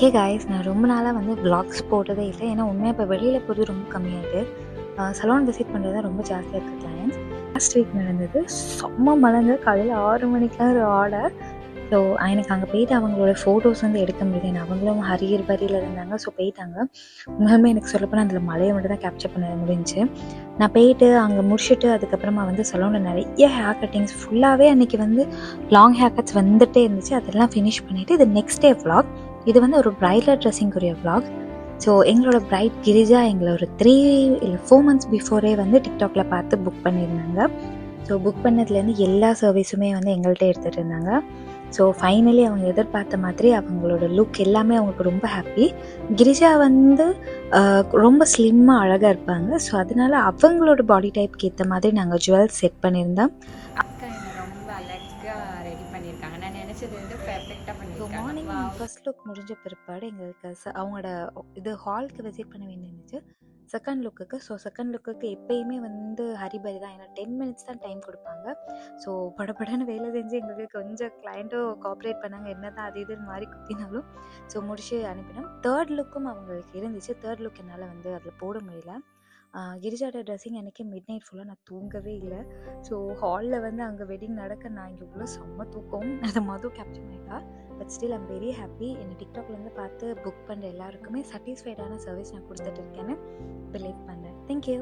Hey guys, நான் ரொம்ப நாளாக வந்து vlogs போட்டதே இல்லை. ஏன்னா உண்மையாக இப்போ வெளியில் போகிறது ரொம்ப கம்மியாயிட்டு சலூன் விசிட் பண்ணுறது தான் ரொம்ப ஜாஸ்தியாக இருக்குது கிளையன்ஸ். லாஸ்ட் வீக் நடந்தது செம்ம மழைங்க. காலையில் 6 மணிக்கெலாம் ஒரு ஆர்டர். ஸோ எனக்கு அங்கே போயிட்டு அவங்களோட ஃபோட்டோஸ் வந்து எடுக்க முடியல. ஏன்னா அவங்களும் ஹரியில் இருந்தாங்க. ஸோ போயிட்டாங்க. உண்மையுமே எனக்கு சொல்லப்போனால் அதில் மழையை மட்டும் தான் கேப்சர் பண்ண முடிஞ்சுச்சு. நான் போயிட்டு அங்கே முடிச்சுட்டு அதுக்கப்புறமா வந்து சலூனில் நிறைய ஹேர் கட்டிங்ஸ் ஃபுல்லாகவே அன்றைக்கி வந்து லாங் ஹேர் கட்ஸ் வந்துகிட்டே இருந்துச்சு. அதெல்லாம் ஃபினிஷ் பண்ணிவிட்டு இது நெக்ஸ்ட் டே vlog. இது வந்து ஒரு ப்ரைடல் ட்ரெஸ்ஸிங்குரிய vlog. ஸோ எங்களோட பிரைட் கிரிஜா எங்களை ஒரு 3 இல்லை 4 months பிஃபோரே வந்து டிக்டாக்ல பார்த்து புக் பண்ணியிருந்தாங்க. ஸோ புக் பண்ணதுலேருந்து எல்லா சர்வீஸுமே வந்து எங்கள்கிட்ட எடுத்துகிட்டு இருந்தாங்க. ஸோ ஃபைனலி அவங்க எதிர்பார்த்த மாதிரி அவங்களோட லுக் எல்லாமே அவங்களுக்கு ரொம்ப ஹாப்பி. கிரிஜா வந்து ரொம்ப ஸ்லிம்மாக அழகாக இருப்பாங்க. ஸோ அதனால அவங்களோட பாடி டைப்புக்கு ஏற்ற மாதிரி நாங்கள் ஜுவல்ஸ் செட் பண்ணியிருந்தோம். அக்கா என்னை ரொம்ப அழகாக ரெடி பண்ணியிருக்காங்க. நான் நினச்சது வந்து பெர்ஃபெக்டாக ஸோ பண்ணியிருக்காங்க. மார்னிங் ஃபர்ஸ்ட் லுக் முடிஞ்ச பிற்பாடு எங்களுக்கு அவங்களோட இது ஹாலுக்கு விசிட் பண்ண வேண்டியிருந்துச்சு செகண்ட் லுக்குக்கு. ஸோ செகண்ட் லுக்குக்கு எப்பயுமே வந்து ஹரிபரி தான். ஏன்னா 10 minutes தான் டைம் கொடுப்பாங்க. ஸோ படப்படன்னு வேலை செஞ்சு எங்களுக்கு கொஞ்சம் கிளைண்ட்டும் கோஆப்ரேட் பண்ணாங்க. என்ன தான் அது இதுன்னு மாதிரி குத்தினாலும் ஸோ முடிச்சு அனுப்பினோம். தேர்ட் லுக்கும் அவங்களுக்கு இருந்துச்சு. தேர்ட் லுக் என்னால் வந்து அதில் போட முடியல. கிரிஜாவோட ட்ரெஸ்ஸிங் அன்றைக்கி மிட் நைட் ஃபுல்லாக நான் தூங்கவே இல்லை. ஸோ ஹாலில் வந்து அங்கே வெட்டிங் நடக்க நான் இங்கே உள்ள செம்ம தூக்கம். அதை மொதல் கேப்சர் பண்ணியிருக்கா. But still I'm very happy. என்னை டிக்டாக்லேருந்து பார்த்து புக் பண்ணுற எல்லாருக்குமே சாட்டிஸ்ஃபைடான சர்வீஸ் நான் கொடுத்துட்டு இருக்கேன்னு பிலீவ் பண்ணுறேன். தேங்க்யூ.